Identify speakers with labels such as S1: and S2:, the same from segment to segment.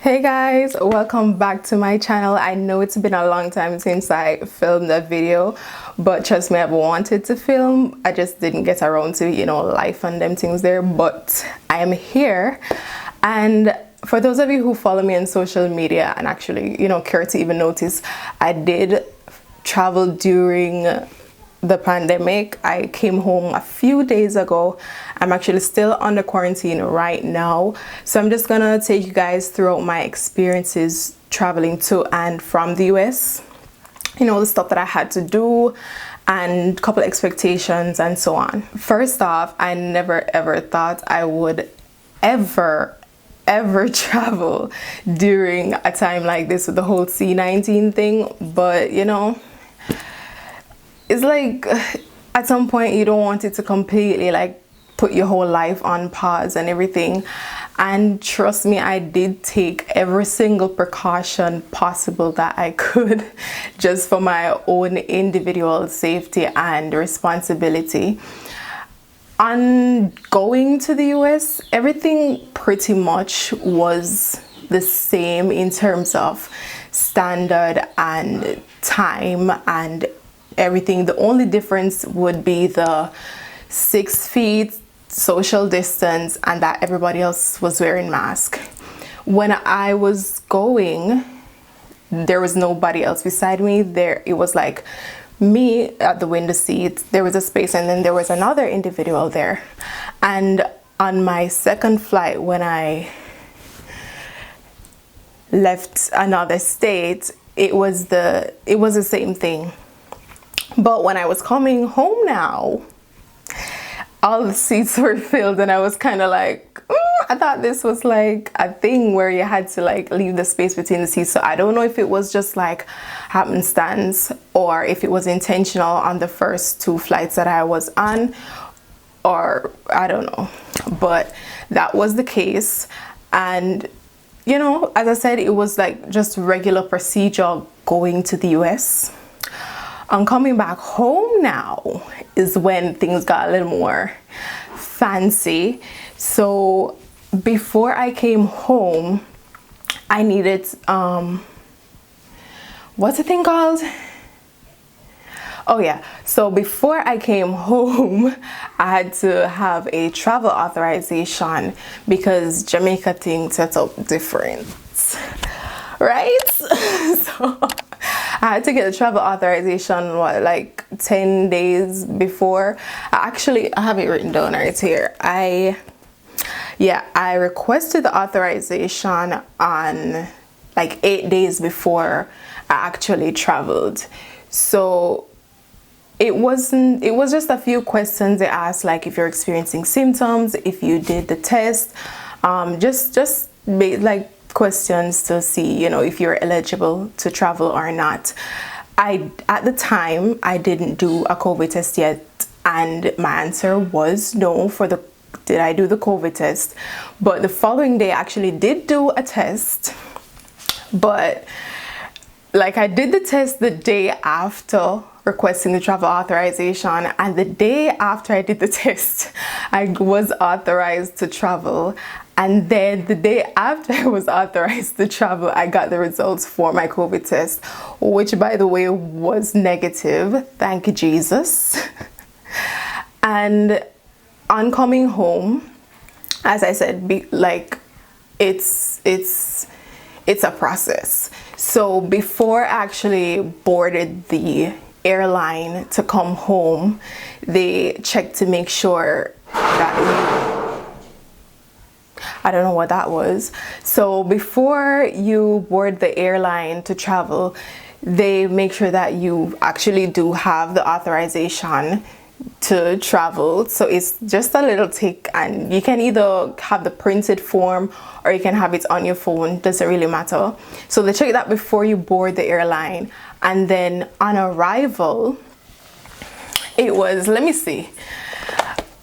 S1: Hey guys, welcome back to my channel. I know it's been a long time since I filmed a video, but trust me, I've wanted to film. I just didn't get around to, life and them things there, but I am here. And for those of you who follow me on social media and actually, care to even notice, I did travel during the pandemic. I came home a few days ago. I'm actually still under quarantine right now, so I'm just gonna take you guys throughout my experiences traveling to and from the US, the stuff that I had to do and a couple expectations and so on. First off, I never ever thought I would ever travel during a time like this with the whole C-19 thing, but it's like at some point you don't want it to completely put your whole life on pause and everything. And trust me, I did take every single precaution possible that I could just for my own individual safety and responsibility. On going to the US, everything pretty much was the same in terms of standard and time and everything. The only difference would be the 6 feet social distance and that everybody else was wearing masks. When I was going, there was nobody else beside me. It was like me at the window seat, there was a space, and then there was another individual there. And on my second flight, when I left another state, it was the same thing. But when I was coming home now, all the seats were filled, and I was kind of like, I thought this was like a thing where you had to leave the space between the seats. So I don't know if it was just happenstance or if it was intentional on the first 2 flights that I was on, or I don't know. But that was the case. And as I said, it was just regular procedure going to the US. On coming back home now is when things got a little more fancy. So before I came home, I needed what's the thing called? Oh yeah, so before I came home, I had to have a travel authorization because Jamaica thing set up different, right? So I had to get a travel authorization 10 days before. I have it written down right here. I requested the authorization on 8 days before I actually traveled. So it was just a few questions they asked, if you're experiencing symptoms, if you did the test, just questions to see if you're eligible to travel or not. At the time I didn't do a COVID test yet, and my answer was no did I do the COVID test. But the following day I actually did do a test, but I did the test the day after requesting the travel authorization, and the day after I did the test I was authorized to travel. And then the day after I was authorized to travel, I got the results for my COVID test, which by the way was negative. Thank you, Jesus. And on coming home, as I said, it's a process. So before I actually boarded the airline to come home, they checked to make sure that I don't know what that was. So before you board the airline to travel, they make sure that you actually do have the authorization to travel. So it's just a little tick, and you can either have the printed form or you can have it on your phone, doesn't really matter. So they check that before you board the airline. And then on arrival, it was, let me see,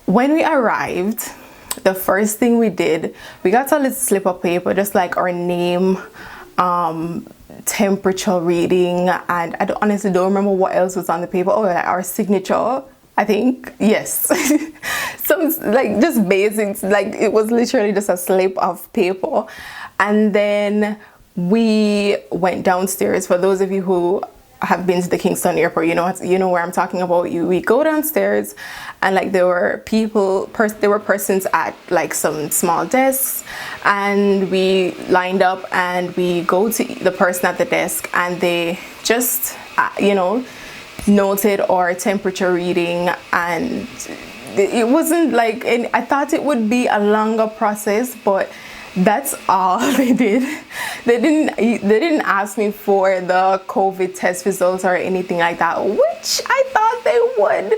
S1: when we arrived, the first thing we did, we got a little slip of paper, just our name, temperature reading, and I honestly don't remember what else was on the paper. Oh, our signature I think, yes. Some like just basics, like it was literally just a slip of paper. And then we went downstairs. For those of you who have been to the Kingston airport, you know where I'm talking about. We go downstairs, and like there were persons at like some small desks, and we lined up and we go to the person at the desk, and they just noted our temperature reading. And it wasn't like, and I thought it would be a longer process, but that's all they did. They didn't ask me for the COVID test results or anything like that, which I thought they would.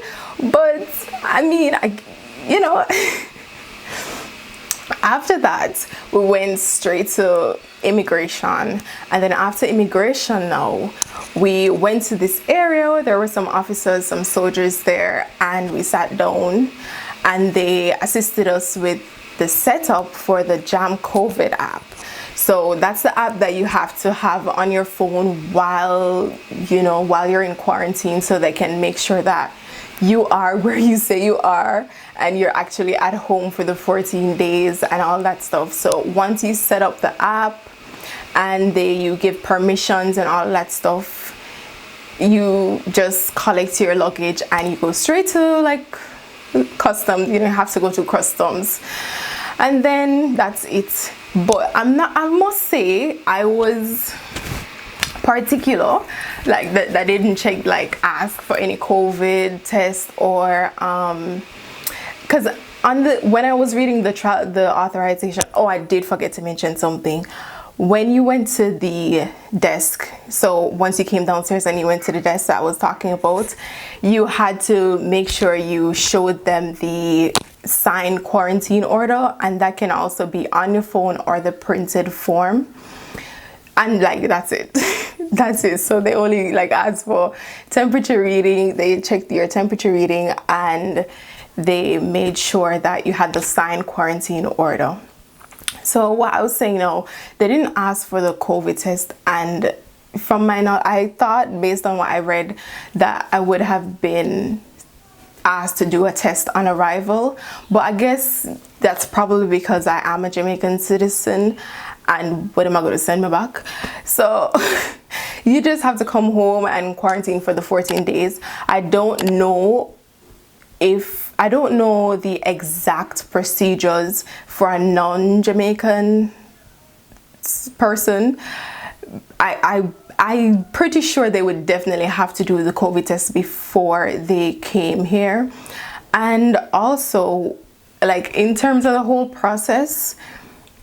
S1: But I mean, after that, we went straight to immigration. And then after immigration now, we went to this area. There were some officers, some soldiers there, and we sat down and they assisted us with the setup for the Jam COVID app. So that's the app that you have to have on your phone while you're in quarantine, so they can make sure that you are where you say you are and you're actually at home for the 14 days and all that stuff. So once you set up the app and you give permissions and all that stuff, you just collect your luggage and you go straight to like customs. You don't have to go to customs, and then that's it. But I must say, I was particular, like that didn't check, like ask for any COVID test or because when I was reading the authorization, I did forget to mention something. When you went to the desk, so once you came downstairs and you went to the desk that I was talking about, you had to make sure you showed them the signed quarantine order, and that can also be on your phone or the printed form. And like that's it. That's it. So they only like asked for temperature reading, they checked your temperature reading, and they made sure that you had the signed quarantine order. So what I was saying, no, they didn't ask for the COVID test, and from my knowledge, I thought based on what I read that I would have been asked to do a test on arrival, but I guess that's probably because I am a Jamaican citizen, and what am I going to send me back? So you just have to come home and quarantine for the 14 days. I don't know the exact procedures for a non-Jamaican person. I'm pretty sure they would definitely have to do the COVID test before they came here. And also, like in terms of the whole process,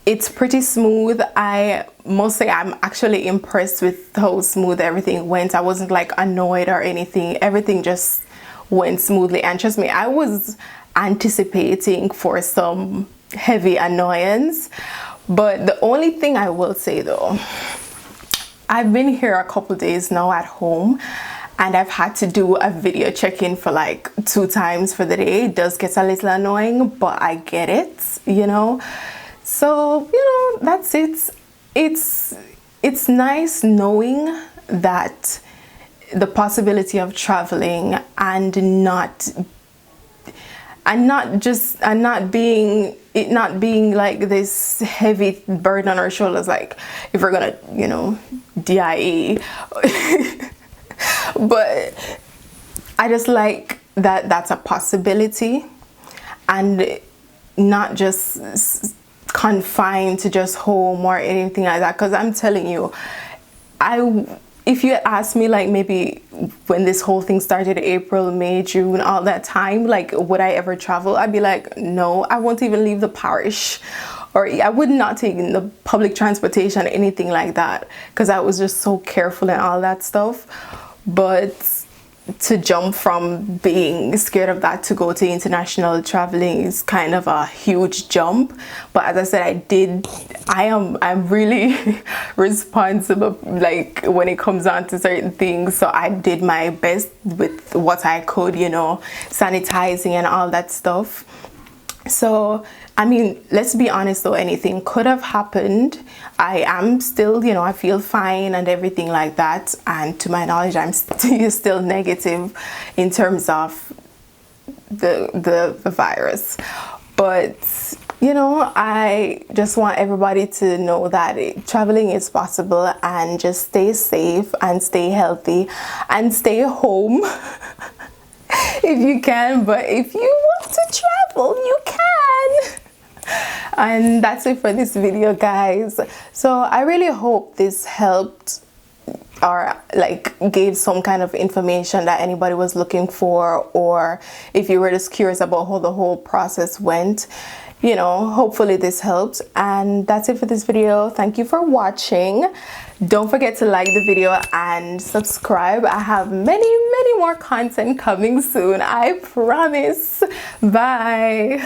S1: it's pretty smooth. I must say I'm actually impressed with how smooth everything went. I wasn't like annoyed or anything. Everything just went smoothly, and trust me, I was anticipating for some heavy annoyance. But the only thing I will say though, I've been here a couple days now at home, and I've had to do a video check-in for like 2 times for the day. It does get a little annoying, but I get it, so that's it. It's nice knowing that the possibility of traveling and not being like this heavy burden on our shoulders, like if we're gonna DIE. But I just like that that's a possibility, and not just confined to just home or anything like that. Because I'm telling you, if you had asked me like maybe when this whole thing started, April, May, June, all that time, like would I ever travel, I'd be like, no, I won't even leave the parish, or I would not take in the public transportation, anything like that, because I was just so careful and all that stuff. But to jump from being scared of that to go to international traveling is kind of a huge jump. But as I said, I'm really responsible, like when it comes on to certain things. So I did my best with what I could, sanitizing and all that stuff. So I mean, let's be honest though, anything could have happened. I am still, I feel fine and everything like that. And to my knowledge, I'm still negative in terms of the virus. But you know, I just want everybody to know that traveling is possible, and just stay safe and stay healthy and stay home if you can. But if you want to travel, you can. And that's it for this video, guys. So I really hope this helped, or like gave some kind of information that anybody was looking for, or if you were just curious about how the whole process went. You know, hopefully this helped. And that's it for this video. Thank you for watching. Don't forget to like the video and subscribe. I have many more content coming soon, I promise. Bye.